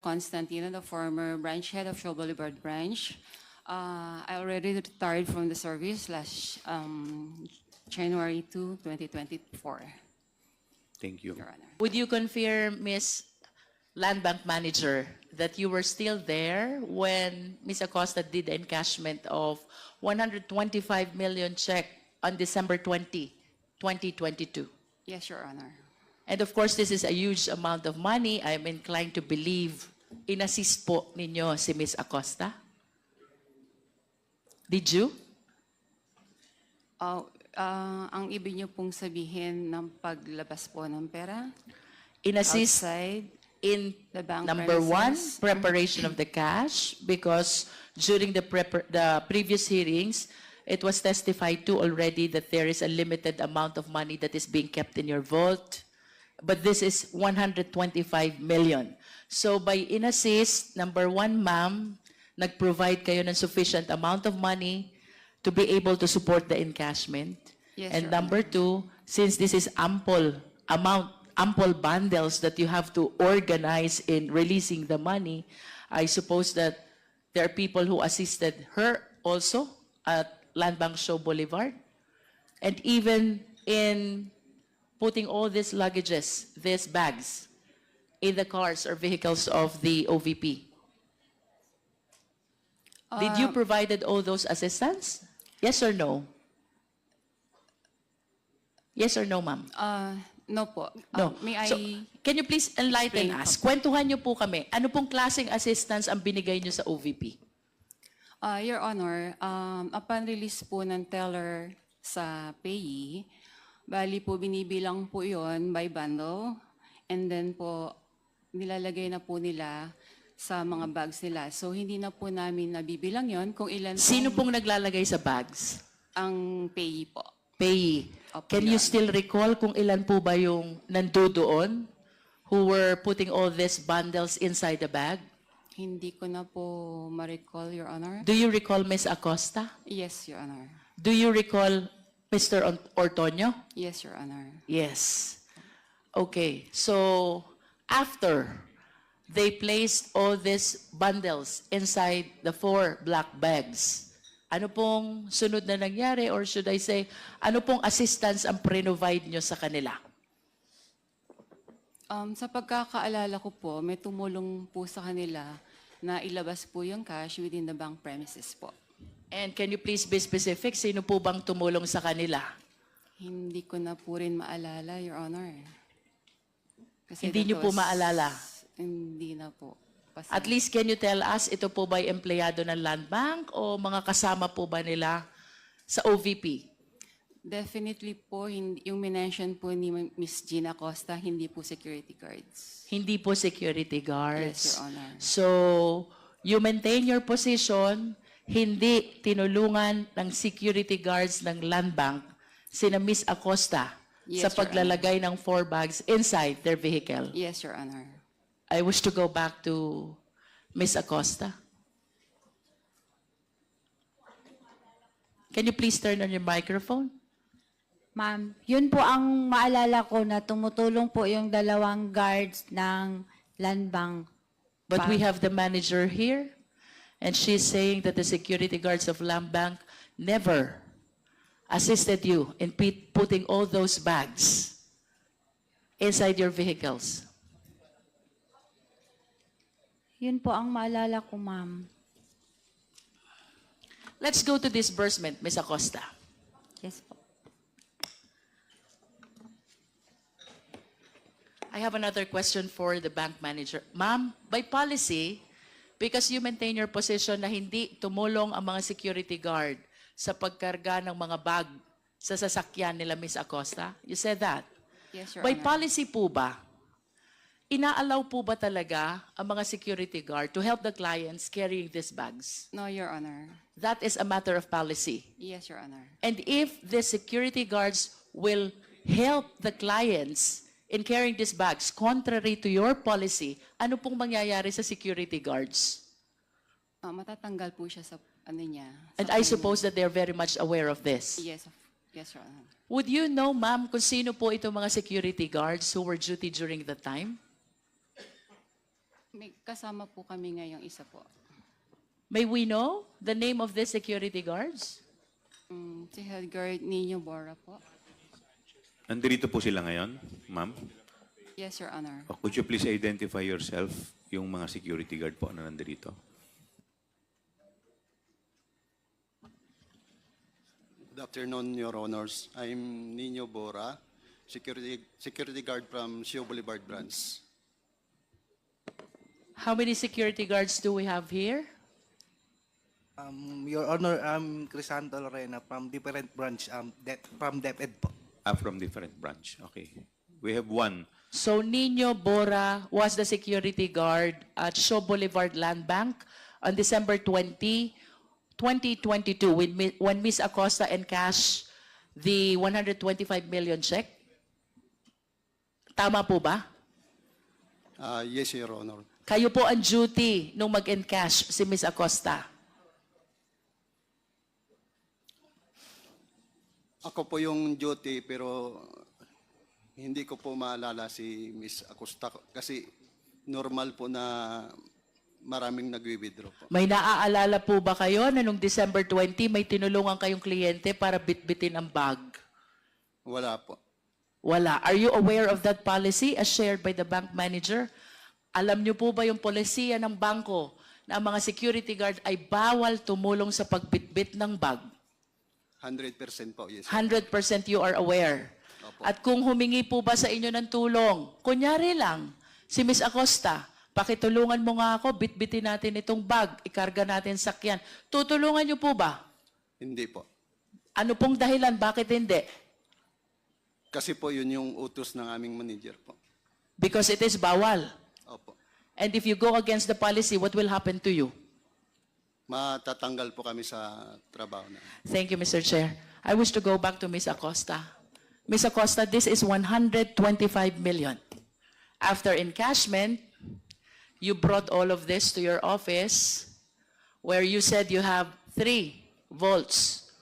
Constantino, the former branch head of Shaw Boulevard branch. I already retired from the service last January 2, 2024, Thank you. Your Honor. Would you confirm, Ms. Land Bank Manager, that you were still there when Ms. Acosta did the encashment of 125 million check on December 20, 2022? Yes, Your Honor. And of course, this is a huge amount of money. I'm inclined to believe in-assist po ninyo si Ms. Acosta. Did you? Ang ibig niyo pong sabihin ng paglabas po ng pera In-assist outside in the bank number one, premises? preparation of the cash, because during the previous hearings, it was testified to already that there is a limited amount of money that is being kept in your vault. But this is 125 million. So by in-assist, number one, ma'am, nag-provide kayo ng sufficient amount of money to be able to support the encashment. Yes, And Your number two, since this is ample bundles that you have to organize in releasing the money, I suppose that there are people who assisted her also at Land Bank Shaw Boulevard, and even in putting all these luggages, these bags, in the cars or vehicles of the OVP. Did you provided all those assistance? Yes or no? Yes or no, ma'am? No po. No. May I... So, can you please enlighten explain us? po? Kwentuhan niyo po kami. Ano pong klaseng assistance ang binigay niyo sa OVP? Your Honor, upon release po ng teller sa payee, bali po binibilang po yon by bundle, and then po nilalagay na po nila sa mga bags nila. So hindi na po namin nabibilang yon kung ilan Sino po pong naglalagay sa bags? ang payee po. Payee. Opo, Can Your you still recall kung ilan po ba yung nandoon who were putting all these bundles inside the bag? Hindi ko na po ma-recall, Your Honor. Do you recall Ms. Acosta? Yes, Your Honor. Do you recall Mr. Ortonio? Yes, Your Honor. Yes. Okay. So, after they placed all these bundles inside the 4 black bags, ano pong sunod na nangyari, or should I say, ano pong assistance ang provide nyo sa kanila? Sa pagkakaalala ko po, may tumulong po sa kanila na ilabas po yung cash within the bank premises po. And can you please be specific? Sino po bang tumulong sa kanila? Hindi ko na po rin maalala, Your Honor. Kasi Hindi that niyo po was- maalala? Hindi na po. At least can you tell us, ito po ba ay empleyado ng Land Bank o mga kasama po ba nila sa OVP? Definitely po, yung minention po ni Ms. Gina Costa, hindi po security guards. Hindi po security guards. Yes, Your Honor. So, you maintain your position, hindi tinulungan ng security guards ng Land Bank sina Ms. Acosta Yes, sa Your paglalagay ng 4 bags inside their vehicle. Yes, Your Honor. I wish to go back to Ms. Acosta. Can you please turn on your microphone? Ma'am, yun po ang maalala ko na tumutulong po yung 2 guards ng Land Bank. But we have the manager here, and she's saying that the security guards of Land Bank never assisted you in putting all those bags inside your vehicles. Yun po ang maalala ko, ma'am. Let's go to disbursement, Ms. Acosta. Yes po. I have another question for the bank manager. Ma'am, by policy, because you maintain your position na hindi tumulong ang mga security guard sa pagkarga ng mga bag sa sasakyan nila, Ms. Acosta, you said that. Yes, Your By Honor. policy po ba, inaalaw po ba talaga ang mga security guard to help the clients carrying these bags? No, Your Honor. That is a matter of policy. Yes, Your Honor. And if the security guards will help the clients in carrying these bags contrary to your policy, ano pong mangyayari sa security guards? Matatanggal po siya sa ano niya. And I suppose that they're very much aware of this. Yes, yes, Your Honor. Would you know, ma'am, kung sino po itong mga security guards who were duty during the time? May kasama po kami ngayong isa po. May we know the name of the security guards? Si Head Guard Nino Bora po. Nandito po sila ngayon, ma'am. Yes, Your Honor. Could you please identify yourself, yung mga security guard po na nandito? Good afternoon, Your Honors. I'm Nino Bora, security guard from Sio Boulevard Branch. How many security guards do we have here? Your Honor, I'm Crisanto Lorena from different branch, from DepEd po. From different branch. Okay. We have one. So Nino Bora was the security guard at Shaw Boulevard Land Bank on December 20, 2022 when Ms. Acosta encashed the 125 million check. Tama po ba? Yes, Your Honor. Kayo po ang duty nung mag-encash si Ms. Acosta. Ako po yung duty pero hindi ko po maalala si Miss Acosta kasi normal po na maraming nagwi-withdraw po. May naaalala po ba kayo na nung December 20 may tinulungan kayong kliyente para bitbitin ang bag? Wala po. Wala. Are you aware of that policy as shared by the bank manager? Alam niyo po ba yung polisiya ng bangko na ang mga security guard ay bawal tumulong sa pagbitbit ng bag? 100% po, yes. 100% you are aware. Opo. At kung humingi po ba sa inyo ng tulong, kunyari lang, si Miss Acosta, pakitulungan mo nga ako, bitbitin natin itong bag, ikarga natin sakyan. Tutulungan niyo po ba? Hindi po. Ano pong dahilan? Bakit hindi? Kasi po yun yung utos ng aming manager po. Because it is bawal. Opo. And if you go against the policy, what will happen to you? Matatanggal po kami sa trabaho na. Thank you, Mr. Chair. I wish to go back to Ms. Acosta. Ms. Acosta, this is 125 million. After encashment, you brought all of this to your office where you said you have 3 volts,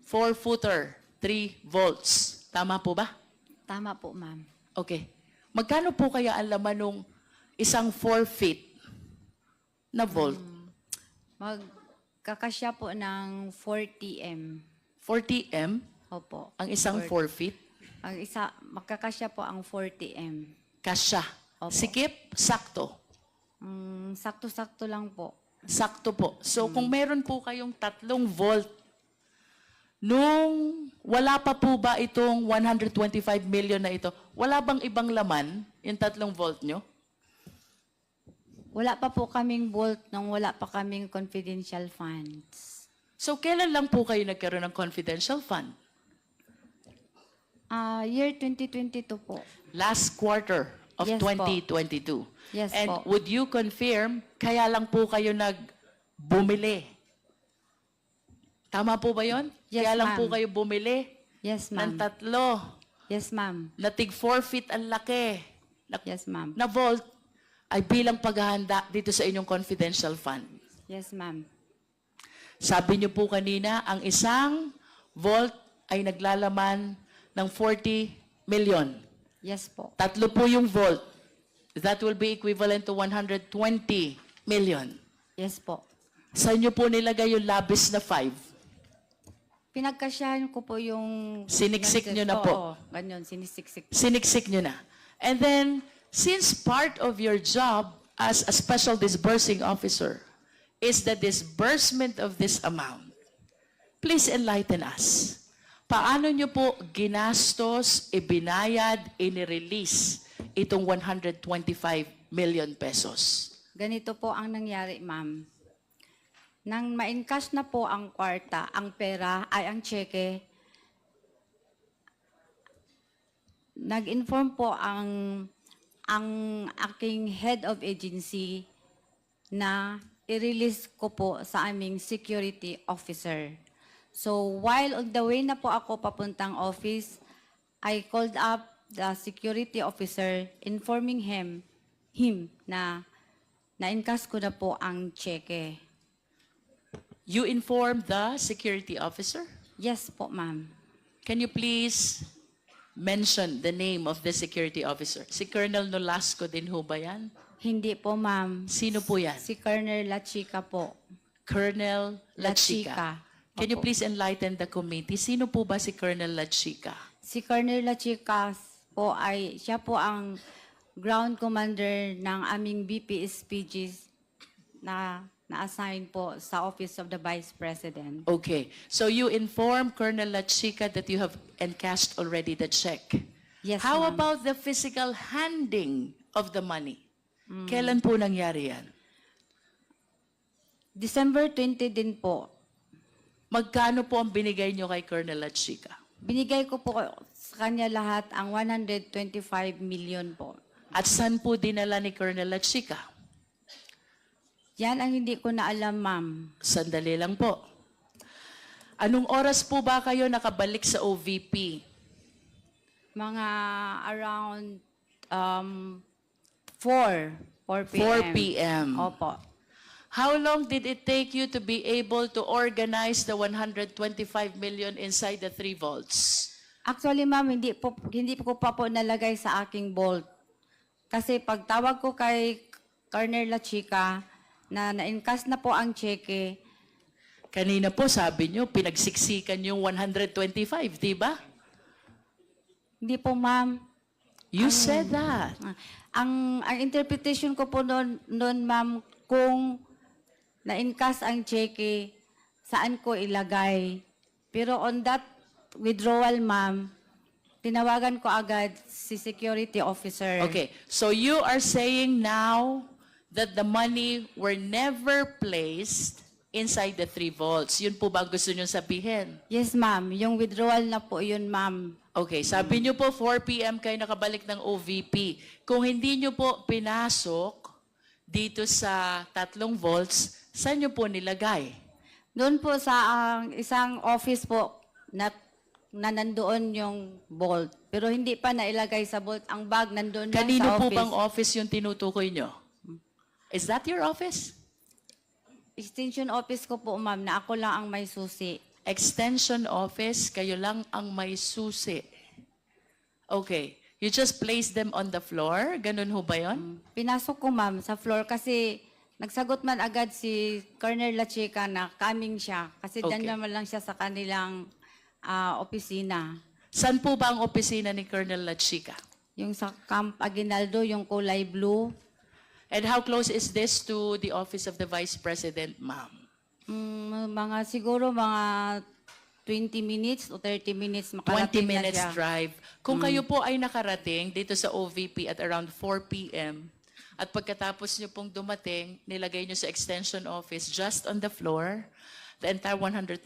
4-footer, 3 volts. Tama po ba? Tama po, ma'am. Okay. Magkano po kaya ang laman nung isang 4 feet na volt? Magkakasya po ng 40 M. 40 M? Opo. Ang isang 4 feet? Ang isa, magkakasya po ang 40 M. Kasya. Opo. Sikip, sakto. Sakto-sakto lang po. Sakto po. So kung meron po kayong 3 volt, nung wala pa po ba itong 125 million na ito, wala bang ibang laman yung 3 volt nyo? Wala pa po kaming vault nung wala pa kaming confidential funds. So kailan lang po kayo nagkaroon ng confidential fund? Year 2022 po. Last quarter of Yes po. 2022. Yes And po. would you confirm, kaya lang po kayo nagbumili? Tama po ba yon? Yes, Kaya lang po ma'am. kayo bumili Yes, ng ma'am. 3 Yes, ma'am. na tig 4 feet ang laki Yes, ma'am. na volt ay bilang paghahanda dito sa inyong confidential fund. Yes, ma'am. Sabi niyo po kanina, ang isang volt ay naglalaman ng 40 million. Yes po. 3 po yung volt. That will be equivalent to 120 million. Yes po. Saan niyo po nilagay yung labis na 5? Pinagkasyahan ko po yung... Siniksik nyo na po. Oo, ganyan, sinisiksik. Siniksik niyo na. And then, since part of your job as a special disbursing officer is the disbursement of this amount, please enlighten us. Paano niyo po ginastos, ibinayad, inirelease itong 125 million pesos? Ganito po ang nangyari, ma'am. Nang ma-encash na po ang kwarta, ang pera, ay ang cheque, nag-inform po ang aking head of agency na i-release ko po sa aming security officer. So while on the way na po ako papuntang office, I called up the security officer informing him na na-encash ko na po ang cheque. You informed the security officer? Yes po, ma'am. Can you please mention the name of the security officer? Si Colonel Nolasco din ho ba yan? Hindi po, ma'am. Sino po yan? Si Colonel La Chica po. Colonel La Lachica. Chica. Can you Opo. please enlighten the committee? Sino po ba si Colonel Lachica? Si Colonel La Chica po ay, siya po ang ground commander ng aming BPSPGs na na-assign po sa Office of the Vice President. Okay. So you inform Colonel Lachica that you have encashed already the check. Yes, How ma'am. about the physical handing of the money? Kailan po nangyari yan? December 20 din po. Magkano po ang binigay nyo kay Colonel Lachica? Binigay ko po sa kanya lahat ang 125 million po. At saan po dinala ni Colonel Lachica? Yan ang hindi ko na alam, ma'am. Sandali lang po. Anong oras po ba kayo nakabalik sa OVP? Mga around 4 p.m. 4 p.m. Opo. How long did it take you to be able to organize the 125 million inside the 3 vaults? Actually, ma'am, hindi ko pa po nalagay sa aking vault. Kasi pagtawag ko kay Colonel La Chica na na-encash na po ang cheque, Kanina po sabi nyo, pinagsiksikan yung 125, di ba? hindi po, ma'am. You said that. Ang interpretation ko po noon, ma'am, kung na-encash ang cheque, saan ko ilagay. Pero on that withdrawal, ma'am, tinawagan ko agad si security officer. Okay, so you are saying now that the money were never placed inside the 3 vaults. Yun po ba ang gusto nyo sabihin? Yes, ma'am. Yung withdrawal na po yun, ma'am. Okay, sabi nyo po 4 p.m. kayo nakabalik ng OVP. Kung hindi nyo po pinasok dito sa 3 vaults, saan nyo po nilagay? Doon po sa isang office po na nandoon yung vault. Pero hindi pa nailagay sa vault. Ang bag nandoon lang Kanino sa po office. bang office yung tinutukoy nyo? Is that your office? Extension office ko po, ma'am, na ako lang ang may susi. Extension office, kayo lang ang may susi. Okay. You just place them on the floor? Ganun ho ba yun? Pinasok ko, ma'am, sa floor kasi nagsagot man agad si Colonel La Chica na coming siya. Kasi Okay. dyan naman lang siya sa kanilang opisina. Saan po ba ang opisina ni Colonel Lachica? Yung sa Camp Aguinaldo, yung kulay blue. And how close is this to the office of the Vice President, ma'am? Siguro mga 20 minutes o 30 minutes 20 makarating na minutes siya. drive. Kung kayo po ay nakarating dito sa OVP at around 4 p.m. at pagkatapos nyo pong dumating, nilagay nyo sa extension office just on the floor, the entire 125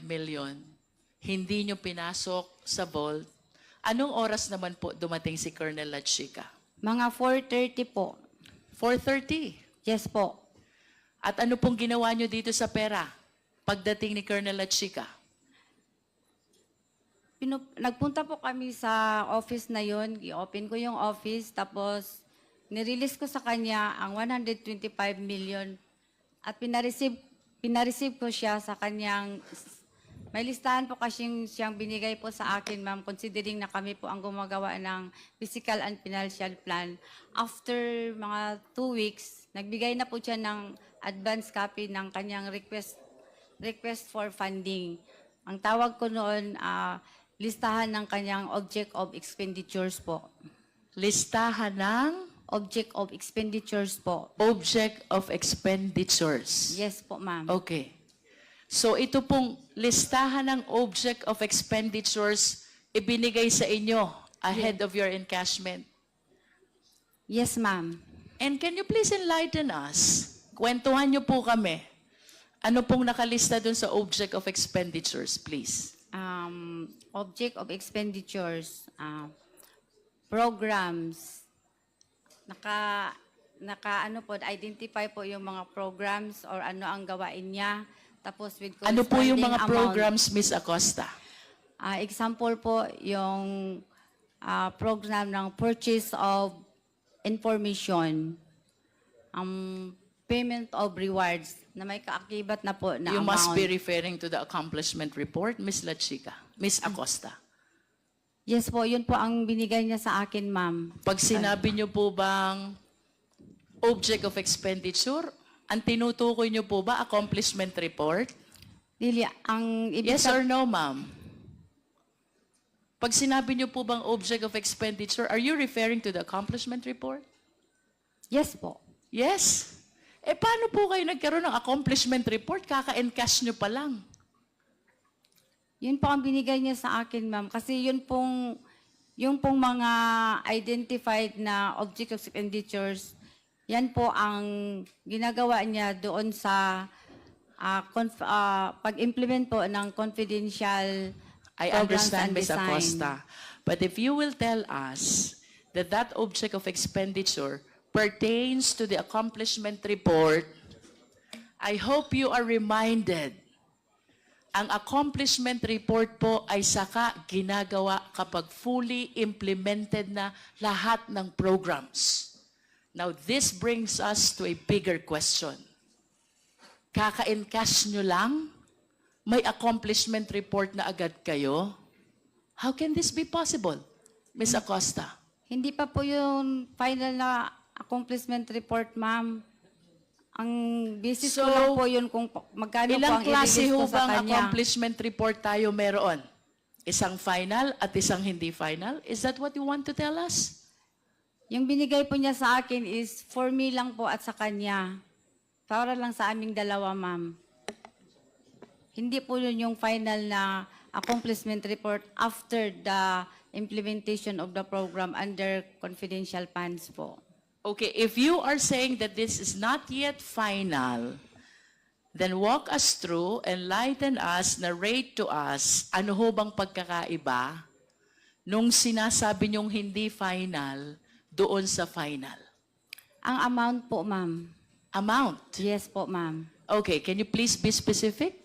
million, hindi nyo pinasok sa vault, anong oras naman po dumating si Colonel Lachica? Mga 4:30 po. 4:30. Yes po. At ano pong ginawa nyo dito sa pera pagdating ni Colonel Lachica? Nagpunta po kami sa office na yon, i-open ko yung office, tapos nirelease ko sa kanya ang 125 million at pinareceive ko siya sa kanyang, may listahan po kasi siyang binigay po sa akin, ma'am, considering na kami po ang gumagawa ng physical and financial plan. After mga 2 weeks, nagbigay na po siya ng advance copy ng kanyang request for funding. Ang tawag ko noon, listahan ng kanyang object of expenditures po. Listahan ng Object of expenditures po. object of expenditures. Yes po, ma'am. Okay. So ito pong listahan ng object of expenditures ibinigay sa inyo ahead of your encashment. Yes, ma'am. And can you please enlighten us? Kwentuhan niyo po kami. Ano pong nakalista dun sa object of expenditures, please? Object of expenditures, programs, ano po, identify po yung mga programs or ano ang gawain niya. Tapos with Ano po yung corresponding mga amount. programs, Miss Acosta? Example po, yung program ng purchase of information, payment of rewards, na may kaakibat na po na You amount. must be referring to the accomplishment report, Miss Lachica. Miss Acosta. Yes po, yun po ang binigay niya sa akin, ma'am. Pag sinabi niyo po bang object of expenditure? Ang tinutukoy niyo po ba accomplishment report? Dili, ang ibig Yes or no, ma'am? Pag sinabi niyo po bang object of expenditure, are you referring to the accomplishment report? Yes po. Yes. Paano po kayo nagkaroon ng accomplishment report? Kaka-encash niyo pa lang. Yun po ang binigay niya sa akin, ma'am. Kasi yung pong mga identified na object of expenditures, yan po ang ginagawa niya doon sa pag-implement po ng confidential I programs understand, and Ms. design. Acosta. But if you will tell us that that object of expenditure pertains to the accomplishment report, I hope you are reminded, ang accomplishment report po ay saka ginagawa kapag fully implemented na lahat ng programs. Now, this brings us to a bigger question. Kaka-encash nyo lang? May accomplishment report na agad kayo? How can this be possible, Ms. Acosta? Hindi pa po yung final na accomplishment report, ma'am. Ang basis ko So, lang po yun kung magkano po Ilang ang klase i-release ho ko sa bang kanya. accomplishment report tayo meron? Isang final at isang hindi final? Is that what you want to tell us? Yung binigay po niya sa akin is for me lang po at sa kanya. Para lang sa aming dalawa, ma'am. Hindi po yun yung final na accomplishment report after the implementation of the program under confidential funds po. Okay, if you are saying that this is not yet final, then walk us through, enlighten us, narrate to us, ano ho bang pagkakaiba nung sinasabi niyong hindi final doon sa final? Ang amount po, ma'am. Amount. Yes po, ma'am. Okay, can you please be specific?